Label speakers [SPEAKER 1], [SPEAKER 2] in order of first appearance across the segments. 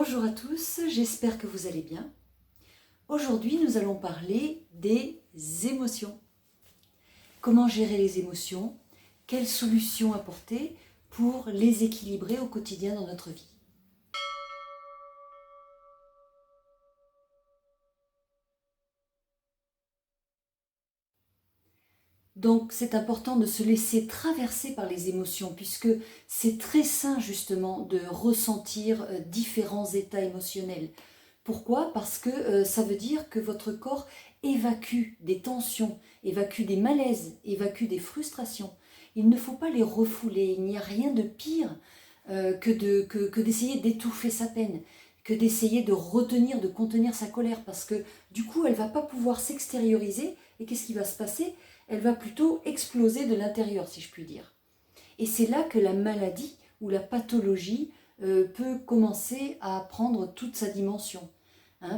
[SPEAKER 1] Bonjour à tous, j'espère que vous allez bien. Aujourd'hui, nous allons parler des émotions. Comment gérer les émotions? Quelles solutions apporter pour les équilibrer au quotidien dans notre vie? Donc c'est important de se laisser traverser par les émotions puisque c'est très sain justement de ressentir différents états émotionnels. Pourquoi? Parce que ça veut dire que votre corps évacue des tensions, évacue des malaises, évacue des frustrations. Il ne faut pas les refouler, il n'y a rien de pire que d'essayer d'étouffer sa peine, que d'essayer de retenir, de contenir sa colère, parce que du coup elle ne va pas pouvoir s'extérioriser, et qu'est-ce qui va se passer? Elle va plutôt exploser de l'intérieur, si je puis dire. Et c'est là que la maladie ou la pathologie peut commencer à prendre toute sa dimension.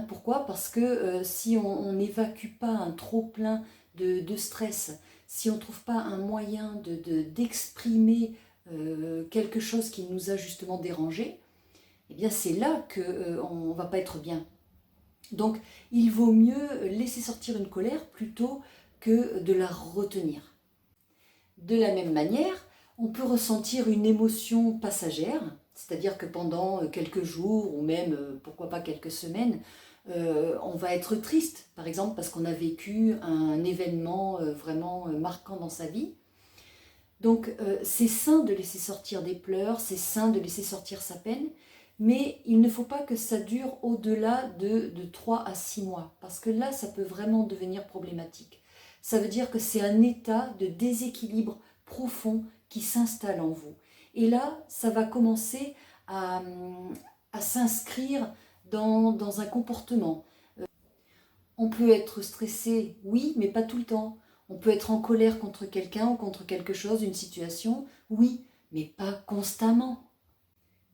[SPEAKER 1] Pourquoi? Parce que si on n'évacue pas un trop-plein de stress, si on ne trouve pas un moyen d'exprimer quelque chose qui nous a justement dérangé, eh bien c'est là qu'on ne va pas être bien. Donc il vaut mieux laisser sortir une colère plutôt que de la retenir. De la même manière, on peut ressentir une émotion passagère, c'est-à-dire que pendant quelques jours ou même pourquoi pas quelques semaines, on va être triste, par exemple parce qu'on a vécu un événement vraiment marquant dans sa vie. Donc c'est sain de laisser sortir des pleurs, c'est sain de laisser sortir sa peine, mais il ne faut pas que ça dure au-delà de 3 à 6 mois, parce que là, ça peut vraiment devenir problématique. Ça veut dire que c'est un état de déséquilibre profond qui s'installe en vous. Et là, ça va commencer à, à s'inscrire dans un comportement. On peut être stressé, oui, mais pas tout le temps. On peut être en colère contre quelqu'un ou contre quelque chose, une situation, oui, mais pas constamment.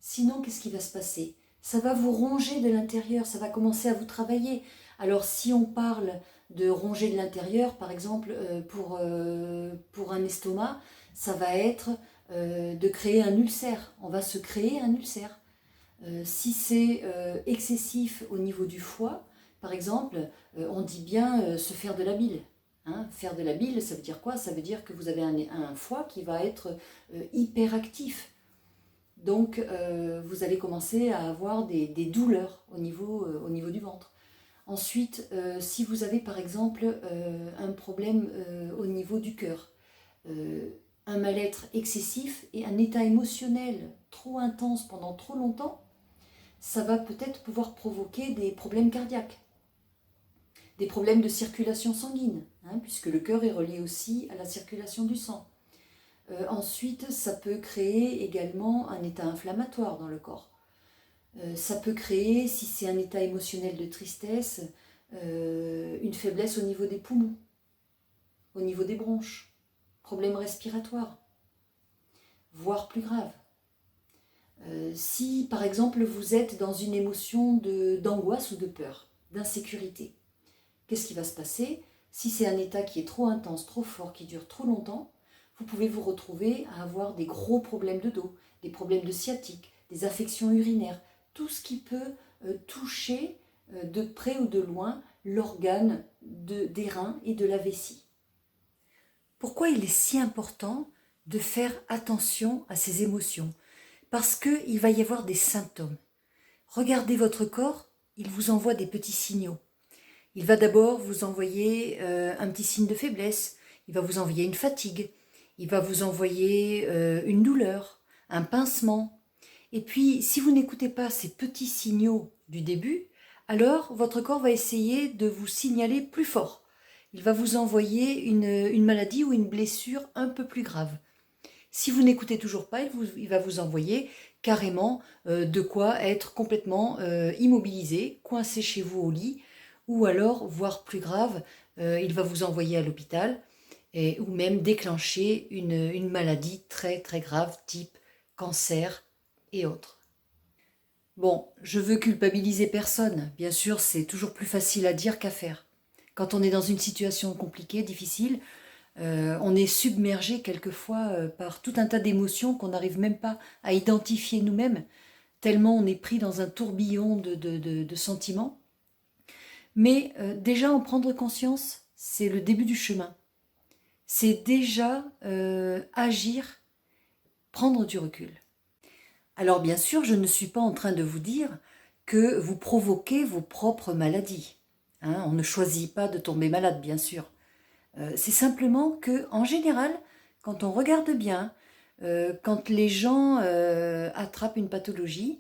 [SPEAKER 1] Sinon, qu'est-ce qui va se passer? Ça va vous ronger de l'intérieur, ça va commencer à vous travailler. Alors si on parle de ronger de l'intérieur, par exemple, pour un estomac, ça va être de créer un ulcère. On va se créer un ulcère. Si c'est excessif au niveau du foie, par exemple, on dit bien se faire de la bile. Faire de la bile, ça veut dire quoi? Ça veut dire que vous avez un foie qui va être hyperactif. Donc vous allez commencer à avoir des douleurs au niveau du ventre. Ensuite, si vous avez par exemple un problème au niveau du cœur, un mal-être excessif et un état émotionnel trop intense pendant trop longtemps, ça va peut-être pouvoir provoquer des problèmes cardiaques, des problèmes de circulation sanguine, puisque le cœur est relié aussi à la circulation du sang. Ensuite, ça peut créer également un état inflammatoire dans le corps. Ça peut créer, si c'est un état émotionnel de tristesse, une faiblesse au niveau des poumons, au niveau des bronches, problèmes respiratoires, voire plus grave. Si par exemple vous êtes dans une émotion d'angoisse ou de peur, d'insécurité, qu'est-ce qui va se passer? Si c'est un état qui est trop intense, trop fort, qui dure trop longtemps, vous pouvez vous retrouver à avoir des gros problèmes de dos, des problèmes de sciatique, des affections urinaires, tout ce qui peut toucher de près ou de loin l'organe des reins et de la vessie. Pourquoi il est si important de faire attention à ces émotions? Parce qu'il va y avoir des symptômes. Regardez votre corps, il vous envoie des petits signaux. Il va d'abord vous envoyer un petit signe de faiblesse, il va vous envoyer une fatigue, il va vous envoyer une douleur, un pincement. Et puis, si vous n'écoutez pas ces petits signaux du début, alors votre corps va essayer de vous signaler plus fort. Il va vous envoyer une maladie ou une blessure un peu plus grave. Si vous n'écoutez toujours pas, il va vous envoyer carrément de quoi être complètement immobilisé, coincé chez vous au lit, ou alors, voire plus grave, il va vous envoyer à l'hôpital, ou même déclencher une maladie très très grave, type cancer et autres. Bon, je veux culpabiliser personne, bien sûr c'est toujours plus facile à dire qu'à faire. Quand on est dans une situation compliquée, difficile, on est submergé quelquefois par tout un tas d'émotions qu'on n'arrive même pas à identifier nous-mêmes, tellement on est pris dans un tourbillon de sentiments. Mais déjà en prendre conscience, c'est le début du chemin. C'est déjà agir, prendre du recul. Alors bien sûr, je ne suis pas en train de vous dire que vous provoquez vos propres maladies. Hein, on ne choisit pas de tomber malade, bien sûr. C'est simplement que, en général, quand on regarde bien, quand les gens attrapent une pathologie,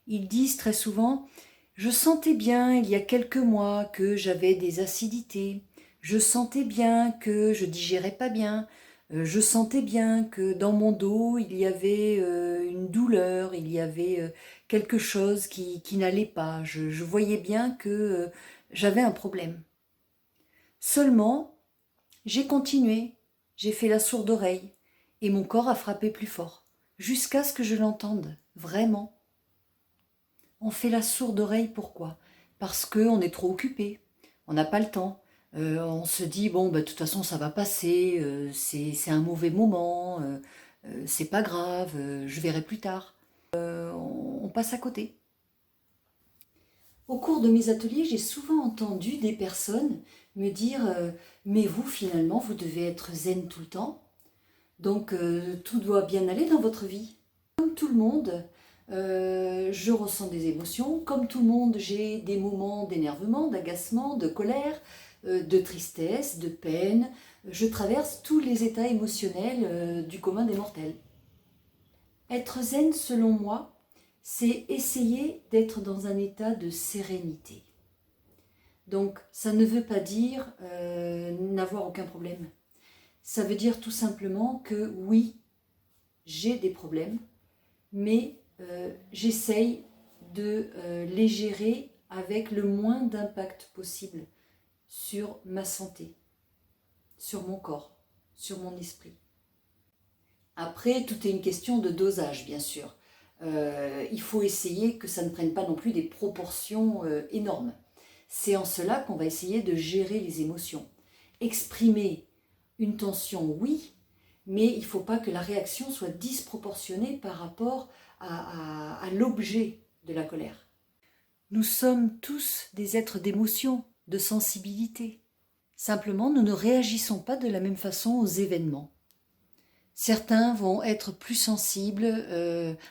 [SPEAKER 1] ils disent très souvent « Je sentais bien il y a quelques mois que j'avais des acidités, je sentais bien que je digérais pas bien, je sentais bien que dans mon dos il y avait une douleur, il y avait quelque chose qui n'allait pas, je voyais bien que j'avais un problème. Seulement, j'ai continué, j'ai fait la sourde oreille, et mon corps a frappé plus fort, jusqu'à ce que je l'entende, vraiment. On fait la sourde oreille, pourquoi? Parce qu'on est trop occupé, on n'a pas le temps. On se dit, bon, bah, de toute façon, ça va passer, c'est un mauvais moment, c'est pas grave, je verrai plus tard. On passe à côté. Au cours de mes ateliers, j'ai souvent entendu des personnes me dire mais vous, finalement, vous devez être zen tout le temps, donc tout doit bien aller dans votre vie. Comme tout le monde, je ressens des émotions. Comme tout le monde, j'ai des moments d'énervement, d'agacement, de colère, de tristesse, de peine. Je traverse tous les états émotionnels du commun des mortels. Être zen, selon moi, c'est essayer d'être dans un état de sérénité. Donc, ça ne veut pas dire n'avoir aucun problème. Ça veut dire tout simplement que oui, j'ai des problèmes, mais j'essaye de les gérer avec le moins d'impact possible sur ma santé, sur mon corps, sur mon esprit. Après, tout est une question de dosage, bien sûr. Il faut essayer que ça ne prenne pas non plus des proportions énormes. C'est en cela qu'on va essayer de gérer les émotions. Exprimer une tension, oui, mais il ne faut pas que la réaction soit disproportionnée par rapport à l'objet de la colère. Nous sommes tous des êtres d'émotion, de sensibilité. Simplement, nous ne réagissons pas de la même façon aux événements. Certains vont être plus sensibles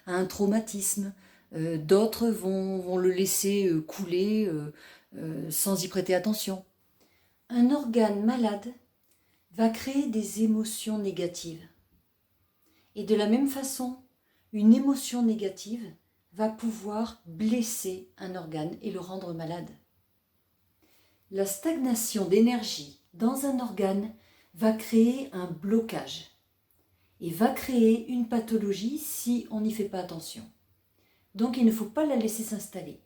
[SPEAKER 1] à un traumatisme, d'autres vont le laisser couler sans y prêter attention. Un organe malade va créer des émotions négatives. Et de la même façon, une émotion négative va pouvoir blesser un organe et le rendre malade. La stagnation d'énergie dans un organe va créer un blocage et va créer une pathologie si on n'y fait pas attention. Donc il ne faut pas la laisser s'installer.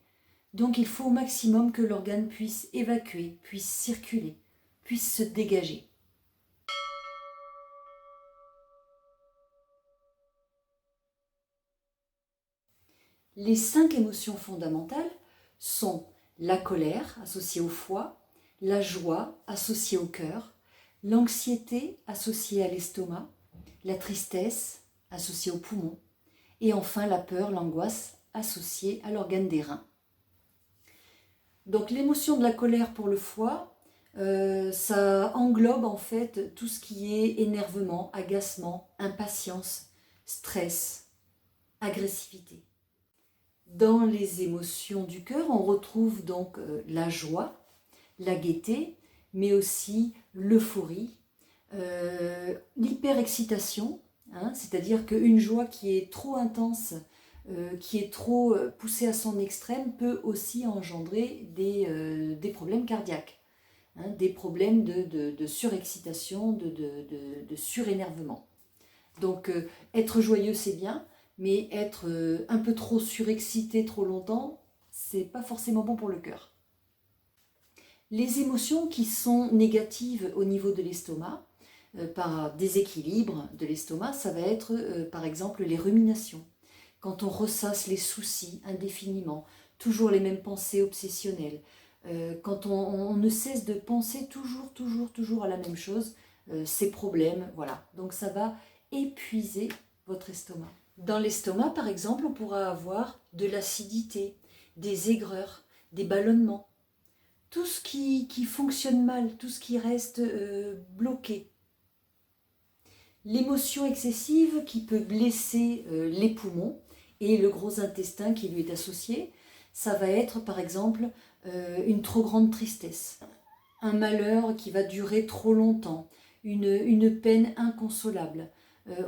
[SPEAKER 1] Donc il faut au maximum que l'organe puisse évacuer, puisse circuler, puisse se dégager. Les 5 émotions fondamentales sont la colère associée au foie, la joie associée au cœur, l'anxiété associée à l'estomac, la tristesse associée aux poumons et enfin la peur, l'angoisse associée à l'organe des reins. Donc l'émotion de la colère pour le foie, ça englobe en fait tout ce qui est énervement, agacement, impatience, stress, agressivité. Dans les émotions du cœur, on retrouve donc la joie, la gaieté, mais aussi l'euphorie, l'hyperexcitation, hein, c'est-à-dire qu'une joie qui est trop intense, qui est trop poussée à son extrême, peut aussi engendrer des problèmes cardiaques, hein, des problèmes de surexcitation, de surénervement. Donc être joyeux c'est bien, mais être un peu trop surexcité trop longtemps, c'est pas forcément bon pour le cœur. Les émotions qui sont négatives au niveau de l'estomac, par déséquilibre de l'estomac, ça va être par exemple les ruminations. Quand on ressasse les soucis indéfiniment, toujours les mêmes pensées obsessionnelles, quand on ne cesse de penser toujours à la même chose, ces problèmes, voilà. Donc ça va épuiser votre estomac. Dans l'estomac, par exemple, on pourra avoir de l'acidité, des aigreurs, des ballonnements. Tout ce qui fonctionne mal, tout ce qui reste bloqué. L'émotion excessive qui peut blesser les poumons et le gros intestin qui lui est associé, ça va être par exemple une trop grande tristesse, un malheur qui va durer trop longtemps, une peine inconsolable.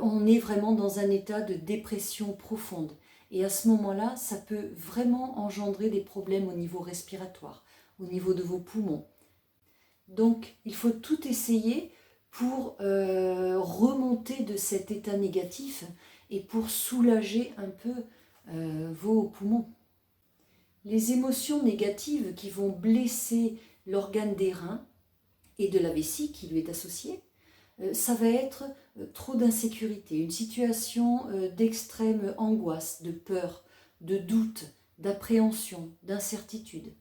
[SPEAKER 1] On est vraiment dans un état de dépression profonde. Et à ce moment-là, ça peut vraiment engendrer des problèmes au niveau respiratoire, au niveau de vos poumons. Donc, il faut tout essayer pour remonter de cet état négatif et pour soulager un peu vos poumons. Les émotions négatives qui vont blesser l'organe des reins et de la vessie qui lui est associée, ça va être trop d'insécurité, une situation d'extrême angoisse, de peur, de doute, d'appréhension, d'incertitude.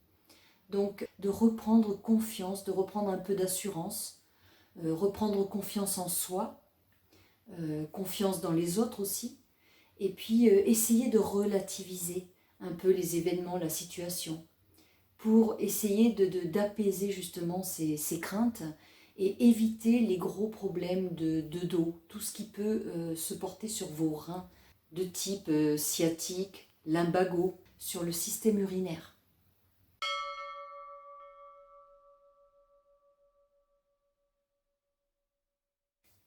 [SPEAKER 1] Donc de reprendre confiance, de reprendre un peu d'assurance, reprendre confiance en soi, confiance dans les autres aussi, et puis essayer de relativiser un peu les événements, la situation, pour essayer d'apaiser justement ces craintes et éviter les gros problèmes de dos, tout ce qui peut se porter sur vos reins de type sciatique, lumbago, sur le système urinaire.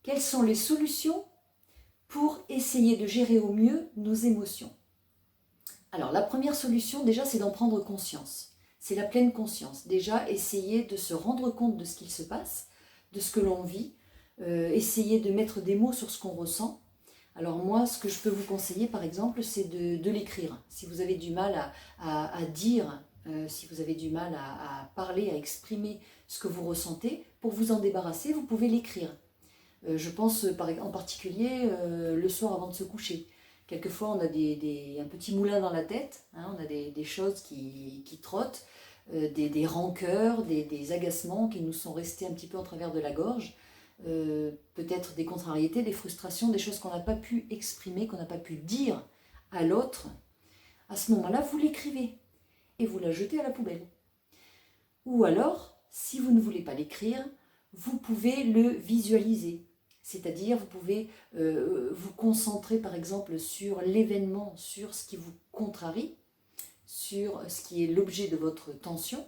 [SPEAKER 1] Quelles sont les solutions pour essayer de gérer au mieux nos émotions? Alors la première solution déjà c'est d'en prendre conscience. C'est la pleine conscience. Déjà essayer de se rendre compte de ce qu'il se passe, de ce que l'on vit, essayer de mettre des mots sur ce qu'on ressent. Alors moi ce que je peux vous conseiller par exemple c'est de l'écrire. Si vous avez du mal à dire, si vous avez du mal à parler, à exprimer ce que vous ressentez, pour vous en débarrasser vous pouvez l'écrire. Je pense en particulier le soir avant de se coucher. Quelquefois, on a un petit moulin dans la tête, hein, on a des choses qui trottent, des rancœurs, des agacements qui nous sont restés un petit peu en travers de la gorge, peut-être des contrariétés, des frustrations, des choses qu'on n'a pas pu exprimer, qu'on n'a pas pu dire à l'autre. À ce moment-là, vous l'écrivez et vous la jetez à la poubelle. Ou alors, si vous ne voulez pas l'écrire, vous pouvez le visualiser. C'est-à-dire, vous pouvez vous concentrer par exemple sur l'événement, sur ce qui vous contrarie, sur ce qui est l'objet de votre tension.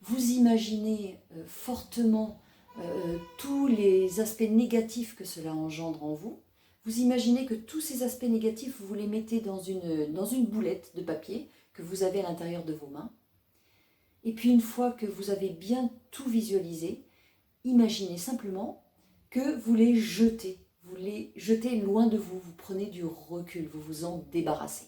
[SPEAKER 1] Vous imaginez fortement tous les aspects négatifs que cela engendre en vous. Vous imaginez que tous ces aspects négatifs, vous les mettez dans une boulette de papier que vous avez à l'intérieur de vos mains. Et puis une fois que vous avez bien tout visualisé, imaginez simplement que vous les jetez loin de vous, vous prenez du recul, vous vous en débarrassez.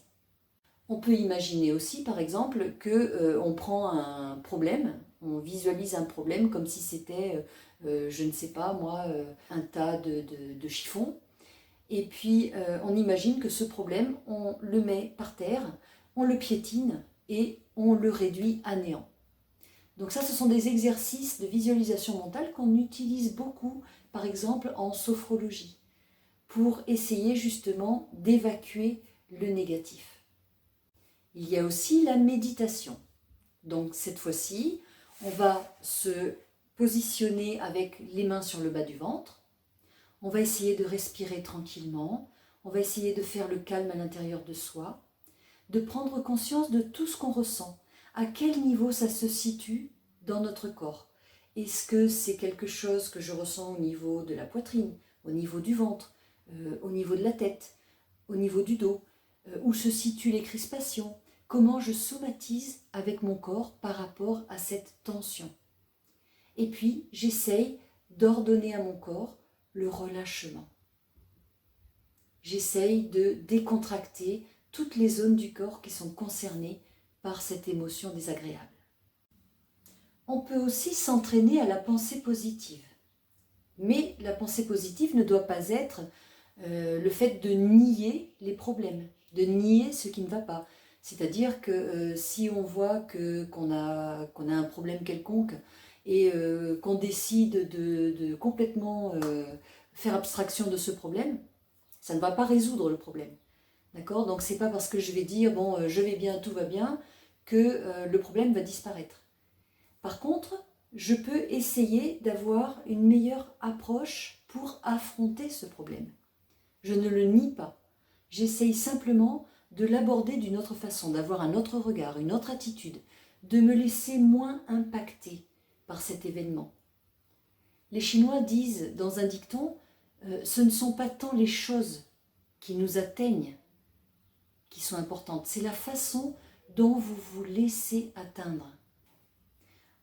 [SPEAKER 1] On peut imaginer aussi par exemple qu'on prend un problème, on visualise un problème comme si c'était, je ne sais pas moi, un tas de chiffons, et puis on imagine que ce problème, on le met par terre, on le piétine et on le réduit à néant. Donc ça, ce sont des exercices de visualisation mentale qu'on utilise beaucoup, par exemple en sophrologie, pour essayer justement d'évacuer le négatif. Il y a aussi la méditation. Donc cette fois-ci, on va se positionner avec les mains sur le bas du ventre. On va essayer de respirer tranquillement. On va essayer de faire le calme à l'intérieur de soi, de prendre conscience de tout ce qu'on ressent. À quel niveau ça se situe dans notre corps? Est-ce que c'est quelque chose que je ressens au niveau de la poitrine, au niveau du ventre, au niveau de la tête, au niveau du dos? Où se situent les crispations? Comment je somatise avec mon corps par rapport à cette tension? Et puis, j'essaye d'ordonner à mon corps le relâchement. J'essaye de décontracter toutes les zones du corps qui sont concernées par cette émotion désagréable. On peut aussi s'entraîner à la pensée positive. Mais la pensée positive ne doit pas être le fait de nier les problèmes, de nier ce qui ne va pas. C'est-à-dire que si on voit qu'on a un problème quelconque et qu'on décide de complètement faire abstraction de ce problème, Ça ne va pas résoudre le problème. D'accord? Donc c'est pas parce que je vais dire bon, je vais bien, tout va bien, que le problème va disparaître. Par contre, je peux essayer d'avoir une meilleure approche pour affronter ce problème. Je ne le nie pas. J'essaye simplement de l'aborder d'une autre façon, d'avoir un autre regard, une autre attitude, de me laisser moins impacter par cet événement. Les Chinois disent dans un dicton, ce ne sont pas tant les choses qui nous atteignent qui sont importantes, c'est la façon dont vous vous laissez atteindre.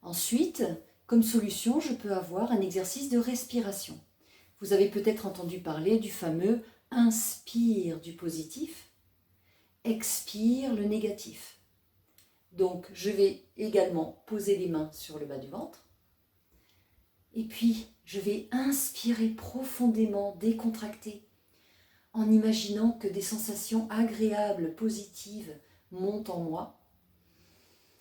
[SPEAKER 1] Ensuite, comme solution, je peux avoir un exercice de respiration. Vous avez peut-être entendu parler du fameux inspire du positif, expire le négatif. Donc, je vais également poser les mains sur le bas du ventre. Et puis, je vais inspirer profondément, décontracter, en imaginant que des sensations agréables, positives montent en moi,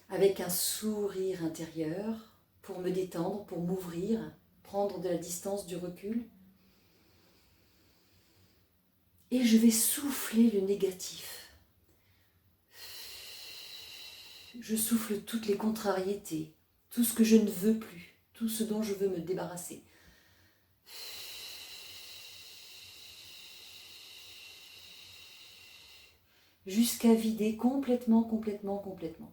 [SPEAKER 1] avec un sourire intérieur pour me détendre, pour m'ouvrir, prendre de la distance, du recul. Et je vais souffler le négatif. Je souffle toutes les contrariétés, tout ce que je ne veux plus, tout ce dont je veux me débarrasser. Jusqu'à vider complètement, complètement, complètement.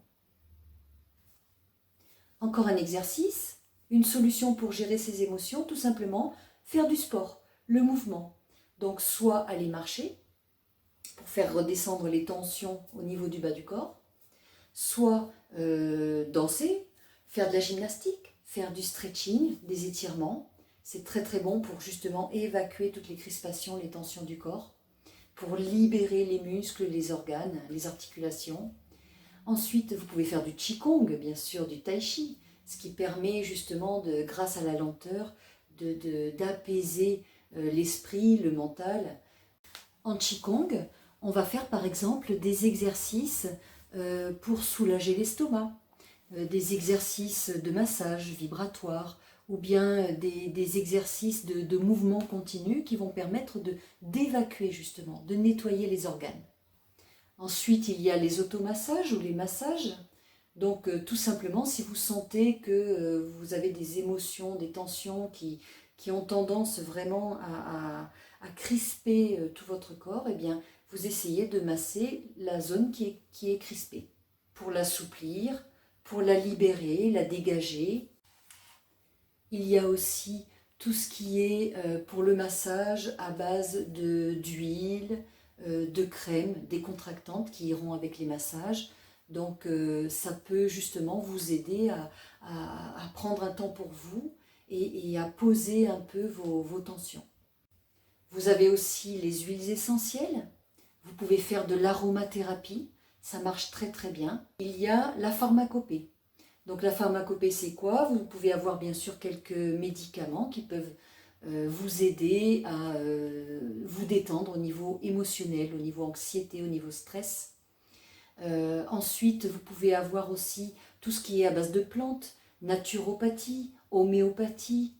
[SPEAKER 1] Encore un exercice, une solution pour gérer ses émotions, tout simplement faire du sport, le mouvement. Donc soit aller marcher pour faire redescendre les tensions au niveau du bas du corps, soit danser, faire de la gymnastique, faire du stretching, des étirements. C'est très très bon pour justement évacuer toutes les crispations, les tensions du corps, pour libérer les muscles, les organes, les articulations. Ensuite, vous pouvez faire du Qigong, bien sûr, du Tai Chi, ce qui permet justement, grâce à la lenteur, d'apaiser l'esprit, le mental. En Qigong, on va faire par exemple des exercices pour soulager l'estomac, des exercices de massage vibratoire, ou bien des exercices de mouvement continu qui vont permettre d'évacuer justement, de nettoyer les organes. Ensuite, il y a les automassages ou les massages. Donc, tout simplement, si vous sentez que vous avez des émotions, des tensions qui ont tendance vraiment à crisper tout votre corps, eh bien, vous essayez de masser la zone qui est crispée pour l'assouplir, pour la libérer, la dégager. Il y a aussi tout ce qui est pour le massage à base d'huile, de crème décontractantes qui iront avec les massages. Donc ça peut justement vous aider à prendre un temps pour vous et à poser un peu vos tensions. Vous avez aussi les huiles essentielles. Vous pouvez faire de l'aromathérapie. Ça marche très très bien. Il y a la pharmacopée. Donc la pharmacopée, c'est quoi? Vous pouvez avoir bien sûr quelques médicaments qui peuvent vous aider à vous détendre au niveau émotionnel, au niveau anxiété, au niveau stress. Ensuite, vous pouvez avoir aussi tout ce qui est à base de plantes, naturopathie, homéopathie.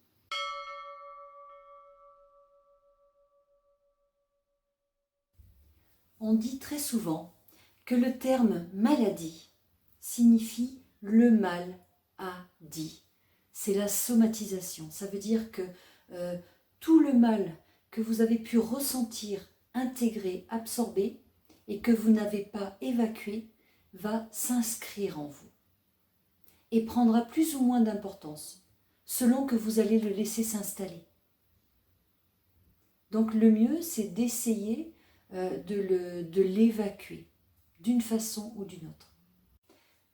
[SPEAKER 1] On dit très souvent que le terme maladie signifie le mal a dit. C'est la somatisation. Ça veut dire que tout le mal que vous avez pu ressentir, intégrer, absorber et que vous n'avez pas évacué va s'inscrire en vous et prendra plus ou moins d'importance selon que vous allez le laisser s'installer. Donc le mieux, c'est d'essayer de l'évacuer d'une façon ou d'une autre.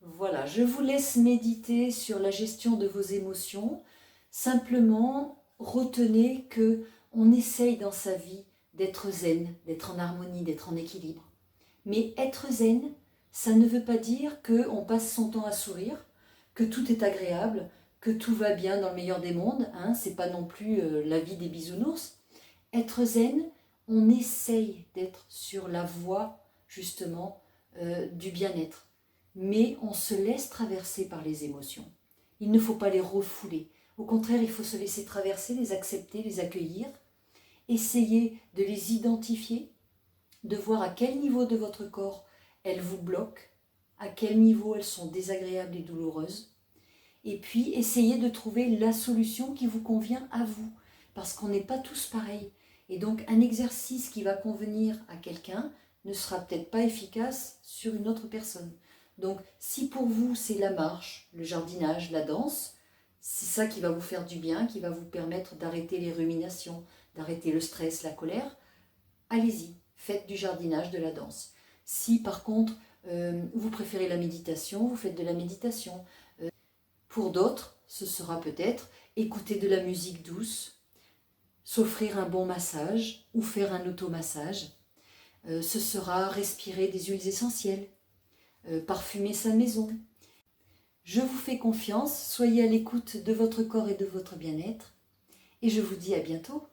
[SPEAKER 1] Voilà, je vous laisse méditer sur la gestion de vos émotions. Simplement, retenez que on essaye dans sa vie d'être zen, d'être en harmonie, d'être en équilibre. Mais être zen, ça ne veut pas dire qu'on passe son temps à sourire, que tout est agréable, que tout va bien dans le meilleur des mondes. C'est pas non plus la vie des bisounours. Être zen, on essaye d'être sur la voie justement du bien-être. Mais on se laisse traverser par les émotions. Il ne faut pas les refouler. Au contraire, il faut se laisser traverser, les accepter, les accueillir essayez de les identifier, de voir à quel niveau de votre corps elles vous bloquent, à quel niveau elles sont désagréables et douloureuses, et puis essayez de trouver la solution qui vous convient à vous, parce qu'on n'est pas tous pareils. Et donc un exercice qui va convenir à quelqu'un ne sera peut-être pas efficace sur une autre personne. Donc si pour vous c'est la marche, le jardinage, la danse, c'est ça qui va vous faire du bien, qui va vous permettre d'arrêter les ruminations, d'arrêter le stress, la colère, allez-y, faites du jardinage, de la danse. Si par contre vous préférez la méditation, vous faites de la méditation. Pour d'autres, ce sera peut-être écouter de la musique douce, s'offrir un bon massage ou faire un automassage. Ce sera respirer des huiles essentielles, parfumer sa maison. Je vous fais confiance, soyez à l'écoute de votre corps et de votre bien-être et je vous dis à bientôt.